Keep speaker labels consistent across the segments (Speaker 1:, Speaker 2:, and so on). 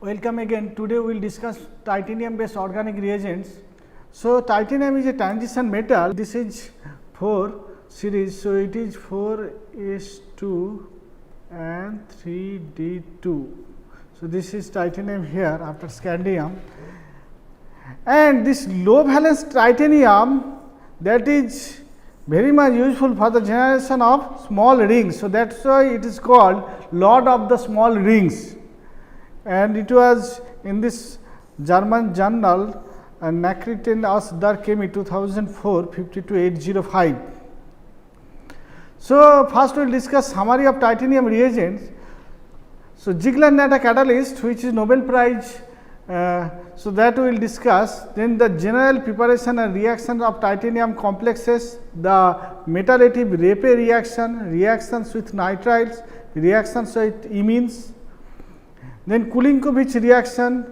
Speaker 1: Welcome again. Today we will discuss titanium based organic reagents. So, titanium is a transition metal. This is 4 series. So, it is 4s2 and 3d2. So, this is titanium here after scandium, and this low valence titanium, that is very much useful for the generation of small rings. So, that is why it is called Lord of the Small Rings, and it was in this German journal Nachrichten aus der Chemie 2004 52805. So, first we will discuss summary of titanium reagents. So, Ziegler-Natta catalyst, which is Nobel Prize, so that we will discuss. Then the general preparation and reaction of titanium complexes, the metallative Reppe reaction, reactions with nitriles, reactions with imines, then Kulinkovich reaction,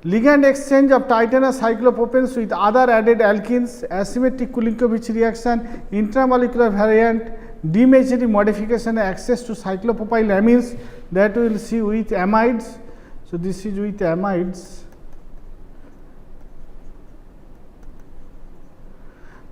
Speaker 1: ligand exchange of titanium cyclopropanes with other added alkenes, asymmetric Kulinkovich reaction, intramolecular variant, demeasuring modification, access to cyclopropyl amines, that we will see with amides. So, this is with amides.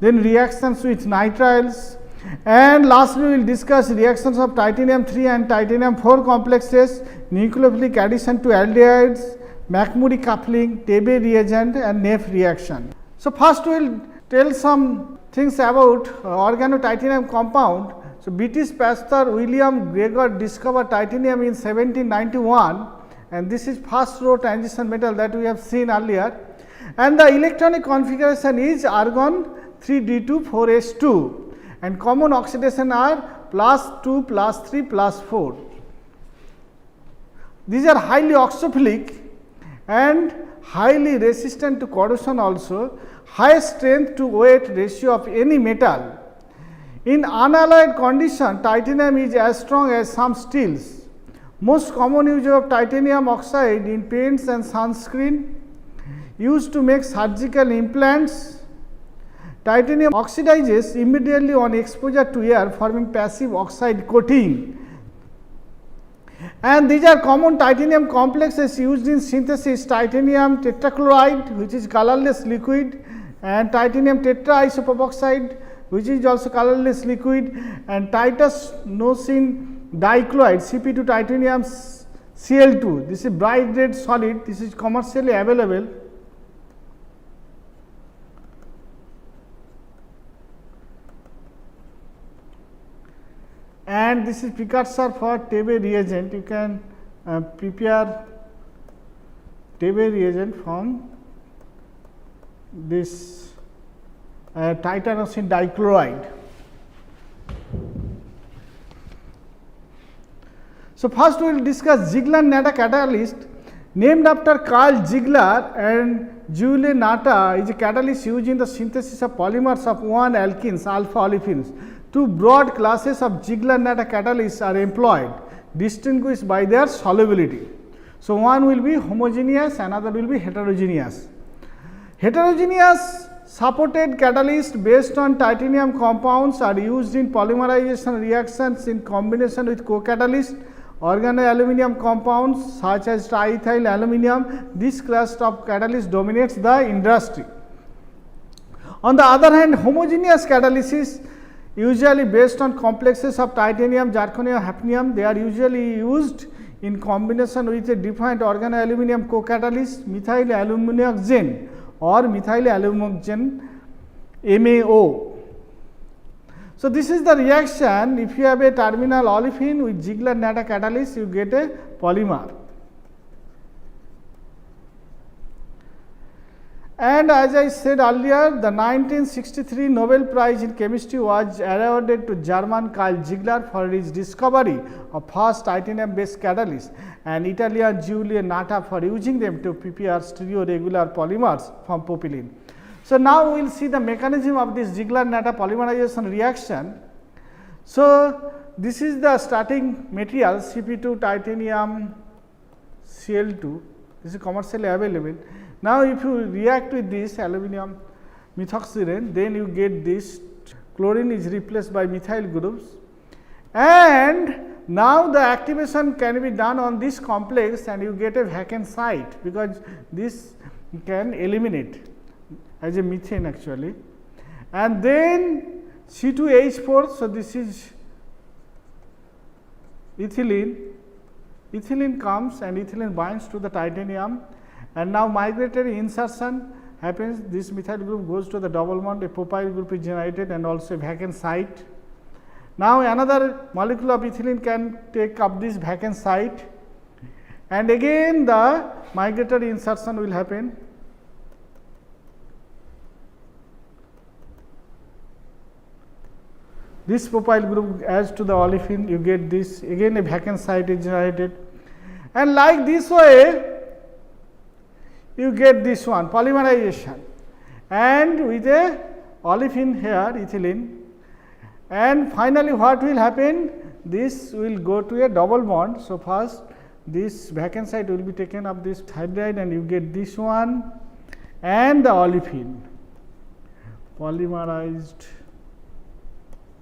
Speaker 1: Then reactions with nitriles, and lastly we will discuss reactions of titanium 3 and titanium 4 complexes, nucleophilic addition to aldehydes, McMurray coupling, Tebe reagent and Neff reaction. So, first we will tell some things about organotitanium compound. So, British pastor William Gregor discovered titanium in 1791, and this is first row transition metal that we have seen earlier, and the electronic configuration is argon 3d2 4s2, and common oxidation are +2 +3 +4. These are highly oxophilic and highly resistant to corrosion, also high strength to weight ratio of any metal. In unalloyed condition, titanium is as strong as some steels. Most common use of titanium oxide in paints and sunscreen, used to make surgical implants. Titanium oxidizes immediately on exposure to air, forming passive oxide coating. And these are common titanium complexes used in synthesis: titanium tetrachloride, which is colorless liquid, and titanium tetraisopropoxide, which is also colorless liquid, and titanosin dichloride Cp2 titanium Cl2. This is bright red solid. This is commercially available. And this is precursor for Tebe reagent. You can prepare Tebe reagent from this titanosin dichloride. So, first we will discuss Ziegler-Natta catalyst. Named after Carl Ziegler and Jules Natta, is a catalyst used in the synthesis of polymers of 1-alkenes, alpha olefins. Two broad classes of Ziegler-Natta catalysts are employed, distinguished by their solubility. So, one will be homogeneous, another will be heterogeneous. Heterogeneous supported catalysts based on titanium compounds are used in polymerization reactions in combination with co-catalysts. Organoaluminium compounds such as triethyl aluminum, this class of catalyst dominates the industry. On the other hand, homogeneous catalysis usually based on complexes of titanium, zirconium, hafnium, they are usually used in combination with a defined organoaluminium co-catalyst, methyl aluminooxane or methyl aluminooxane MAO. So, this is the reaction. If you have a terminal olefin with Ziegler-Natta catalyst, you get a polymer. And as I said earlier, the 1963 Nobel Prize in Chemistry was awarded to German Carl Ziegler for his discovery of first titanium based catalyst, and Italian Jules Natta for using them to prepare stereoregular polymers from propylene. So, now we will see the mechanism of this Ziegler-Natta polymerization reaction. So, this is the starting material Cp2 titanium Cl2, this is commercially available. Now, if you react with this aluminum methoxyren, then you get this chlorine is replaced by methyl groups, and now the activation can be done on this complex and you get a vacant site, because this can eliminate as a methane actually. And then C2H4, so this is ethylene. Ethylene comes and ethylene binds to the titanium, and now migratory insertion happens. This methyl group goes to the double bond, a propyl group is generated and also a vacant site. Now another molecule of ethylene can take up this vacant site, and again the migratory insertion will happen. This propyl group adds to the olefin, you get this, again a vacant site is generated, and like this way you get this one, polymerization, and with a olefin here, ethylene, and finally what will happen, this will go to a double bond. So first this vacant site will be taken up this hydride and you get this one and the olefin, polymerized